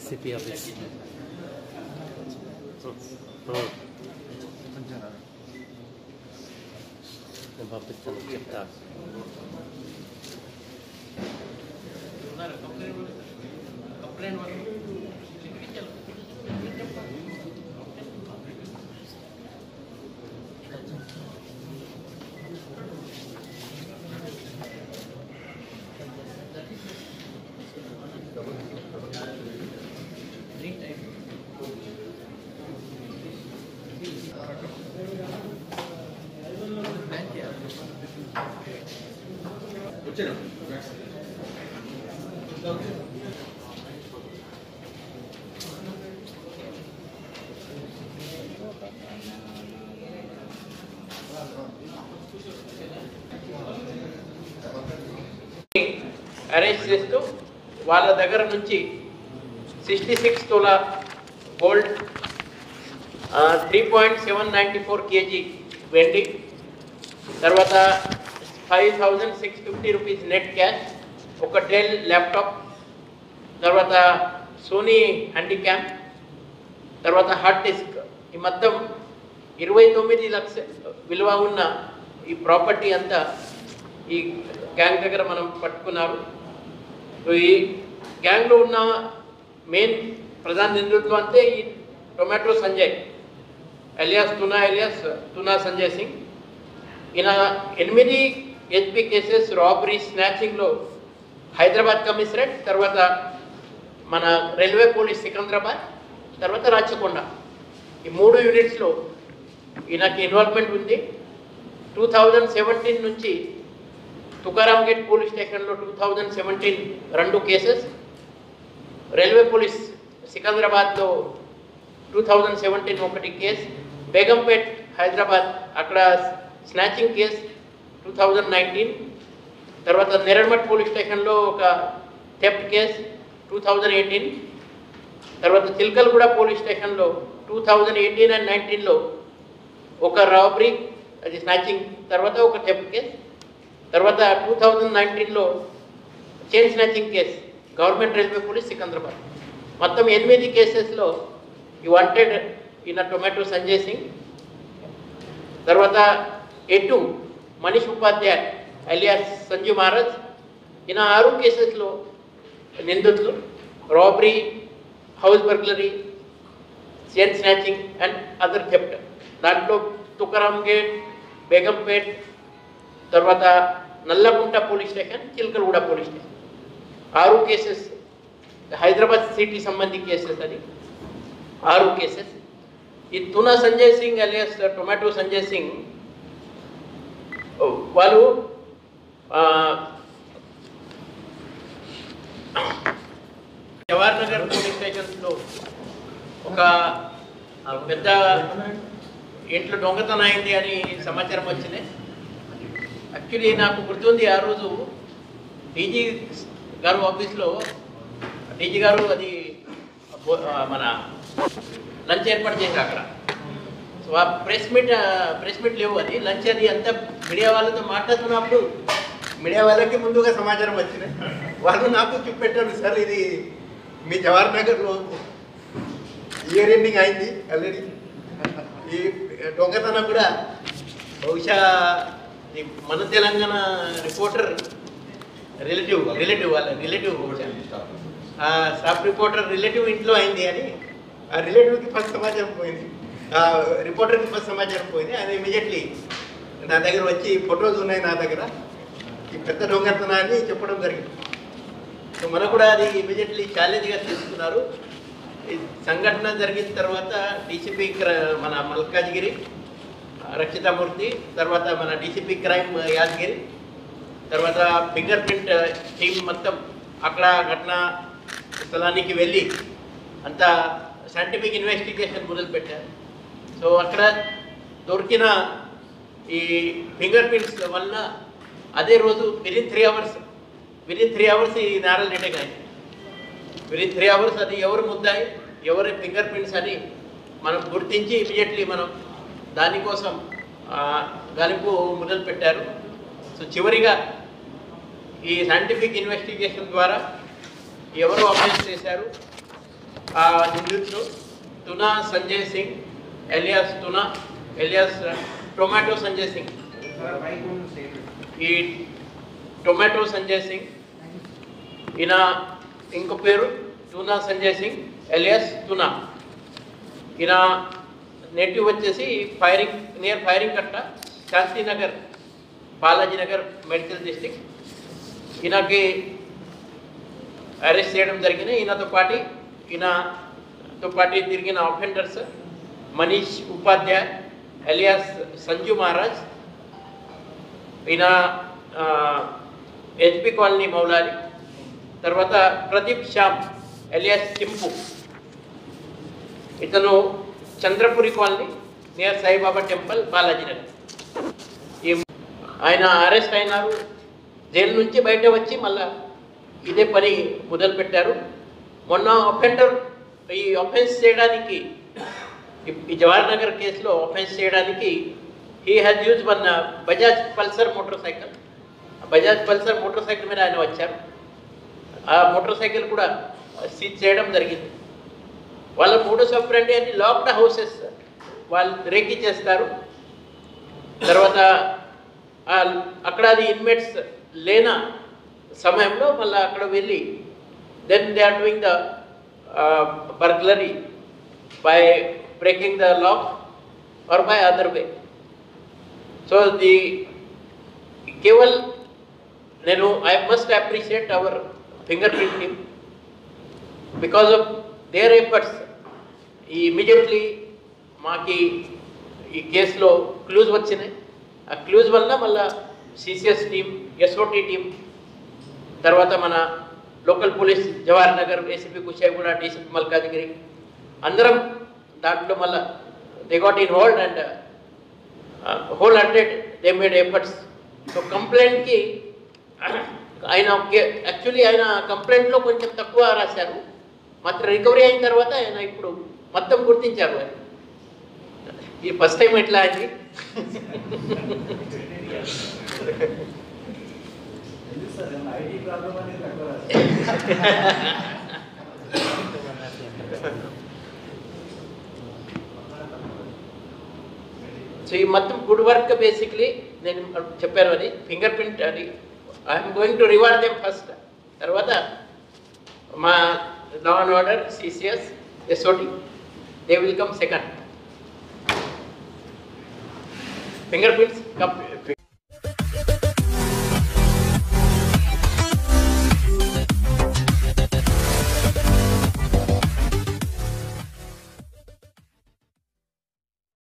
CP office నేను పంపిస్తాను చెప్తా. అరేంజ్ చేస్తూ వాళ్ళ దగ్గర నుంచి 66 తోలా గోల్డ్, 3.794 kg వెండి, తర్వాత 5,650 రూపీస్ నెట్ క్యాష్, ఒక డెల్ ల్యాప్టాప్, తర్వాత సోనీ హ్యాండిక్యామ్, తర్వాత హార్డ్ డిస్క్, ఈ మొత్తం 29 లక్షల విలువ ఉన్న ఈ ప్రాపర్టీ అంతా ఈ గ్యాంగ్ దగ్గర మనం పట్టుకున్నారు. ఈ గ్యాంగ్లో ఉన్న మెయిన్ ప్రధాన నిందితులు అంటే ఈ టొమాటో సంజయ్ ఎలియాస్ తునా సంజయ్ సింగ్. ఈయన 8 HP కేసెస్ రాబరీ స్నాచింగ్లో హైదరాబాద్ కమిషనరేట్, తర్వాత మన రైల్వే పోలీస్ సికింద్రాబాద్, తర్వాత రాచకొండ, ఈ 3 యూనిట్స్లో ఈయనకి ఇన్వాల్వ్మెంట్ ఉంది. 2017 నుంచి తుకారాం గేట్ పోలీస్ స్టేషన్లో 2017 2 కేసెస్, రైల్వే పోలీస్ సికింద్రాబాద్లో 2017 1 కేసు, బేగంపేట్ హైదరాబాద్ అక్కడ స్నాచింగ్ కేస్ 2019, తర్వాత నెరల్మట్ పోలీస్ స్టేషన్లో ఒక థెఫ్ట్ కేస్ 2018, తర్వాత చిల్కల్గూడ పోలీస్ స్టేషన్లో 2018 and 19లో ఒక రాబరీ అది స్నాచింగ్, తర్వాత ఒక థెఫ్ట్ కేస్, తర్వాత 2019లో chain snatching case government railway police Secunderabad. మొత్తం 8 కేసెస్లో ఈ వాంటెడ్ ఈయన టొమాటో సంజయ్ సింగ్. తర్వాత ఎటు మనీష్ ఉపాధ్యాయ్ అలియాస్ సంజు మహారాజ్, ఈయన 6 కేసెస్లో నిందితులు, robbery, house burglary, chain snatching and other theft. దాంట్లో తుకారాం గేట్, బేగంపేట్, తర్వాత Nallakunta police station, Chilkalguda police station 6 cases. Hyderabad city సంబంధించి కేసెస్, అది 6 కేసెస్. ఈ tuna Sanjay Singh alias tomato Sanjay Singh వాళ్ళు జవహర్ నగర్ పోలీస్ స్టేషన్లో ఒక పెద్ద ఇంట్లో దొంగతనం అయింది అని సమాచారం వచ్చింది. యాక్చువల్లీ నాకు గుర్తుంది, ఆ రోజు డీజీ గారు ఆఫీస్లో డీజీ గారు అది మన లంచ్ ఏర్పాటు చేశారు అక్కడ. సో ఆ ప్రెస్ మీట్ లేవు, అది లంచ్ అది అంతా మీడియా వాళ్ళతో మాట్లాడుతున్నప్పుడు మీడియా వాళ్ళకి ముందుగా సమాచారం వచ్చింది. వాళ్ళు నాకు చూపెట్టారు, సార్ ఇది మీ జవహర్ నగర్లో ఇయర్ ఎండింగ్ అయింది ఆల్రెడీ, ఈ దొంగతనం కూడా బహుశా మన తెలంగాణ రిపోర్టర్ రిలేటివ్ వాళ్ళ రిలేటివ్ స్టాఫ్ రిపోర్టర్ రిలేటివ్ ఇంట్లో అయింది అని ఆ రిలేటివ్కి ఫస్ట్ సమాచారం పోయింది, ఆ రిపోర్టర్కి ఫస్ట్ సమాచారం పోయింది. ఆయన ఇమీడియట్లీ నా దగ్గర వచ్చి ఫొటోస్ ఉన్నాయి నా దగ్గర, ఈ పెద్ద దొంగతనాన్ని చెప్పడం జరిగింది. సో మనకు కూడా అది ఇమీడియట్లీ ఛాలెంజ్గా తీసుకున్నారు. ఈ సంఘటన జరిగిన తర్వాత డీసీపీ మన మల్కాజ్గిరి రక్షితామూర్తి, తర్వాత మన డీసీపీ క్రైమ్ యాదగిరి, తర్వాత ఫింగర్ ప్రింట్ టీం మొత్తం అక్కడ ఘటనా స్థలానికి వెళ్ళి అంతా సైంటిఫిక్ ఇన్వెస్టిగేషన్ మొదలుపెట్టారు. సో అక్కడ దొరికిన ఈ ఫింగర్ ప్రింట్స్ వల్ల అదే రోజు విదిన్ 3 అవర్స్ ఈ నేరాలు డిటెక్ట్ అయింది. విత్ 3 అవర్స్ అది ఎవరు ముద్దాయి ఎవరి ఫింగర్ ప్రింట్స్ అని మనం గుర్తించి ఇమీడియట్లీ మనం దానికోసం గాలింపు మొదలు పెట్టారు. సో చివరిగా ఈ సైంటిఫిక్ ఇన్వెస్టిగేషన్ ద్వారా ఎవరు అరెస్ట్ చేశారు ఆ నిందితులు tuna Sanjay Singh alias tuna alias tomato Sanjay Singh. ఈ టొమాటో సంజయ్ సింగ్ ఈయన ఇంకో పేరు tuna Sanjay Singh alias tuna. ఈయన నేటివ్ వచ్చేసి నియర్ ఫైరింగ్ కట్ట శాంతినగర్ బాలాజీనగర్ మెడికల్ డిస్ట్రిక్ట్. ఈయనకి అరెస్ట్ చేయడం జరిగింది. ఈయనతో పాటు తిరిగిన అఫెండర్స్ మనీష్ ఉపాధ్యాయ్ ఎలియాస్ సంజు మహారాజ్, ఈయన హెచ్పి కాలనీ మౌలాలి. తర్వాత ప్రదీప్ శ్యామ్ ఎలియాస్ చింపు, ఇతను Chandrapuri colony near Saibaba temple Balaji Nagar. ఆయన అరెస్ట్ అయినారు. జైలు నుంచి బయట వచ్చి మళ్ళా ఇదే పని మొదలుపెట్టారు. మొన్న ఈ అఫెన్స్ చేయడానికి ఈ జవహర్ నగర్ కేసులో అఫెన్స్ చేయడానికి he has use one Bajaj Pulsar motor cycle. Bajaj Pulsar motor cycle మీద ఆయన వచ్చారు. ఆ మోటార్ సైకిల్ కూడా సీజ్ చేయడం జరిగింది. వాళ్ళ మోడస్ ఆపరెండి అని లాక్డ్ హౌసెస్ వాళ్ళు రేకీ చేస్తారు. తర్వాత అక్కడ అది ఇన్మేట్స్ లేన సమయంలో మళ్ళీ అక్కడ వెళ్ళి then they are doing the burglary by breaking the lock or by other way. So నేను I must appreciate our finger print team because of their efforts. Immediately మాకి ఈ కేసులో క్లూజ్ వచ్చినాయి. ఆ క్లూజ్ వల్ల మళ్ళీ సిసిఎస్ టీం, ఎస్ఓటి టీం, తర్వాత మన local police Jawahar Nagar, ACP Kushaiguda, DCP Malkajgiri అందరం దాంట్లో మళ్ళీ they got involved and whole hundred they made efforts. So కంప్లైంట్కి యాక్చువల్లీ ఆయన కంప్లైంట్లో కొంచెం తక్కువ రాశారు. మాత్రం రికవరీ అయిన తర్వాత ఆయన ఇప్పుడు మొత్తం గుర్తించారు. ఈ ఫస్ట్ టైం ఎట్లా అయింది. సో ఈ మొత్తం గుడ్ వర్క్ బేసిక్లీ నేను చెప్పాను. అది ఫింగర్ ప్రింట్ అది I'm going to reward them first. తర్వాత మా law and order, CCS, SOT they will come second. Finger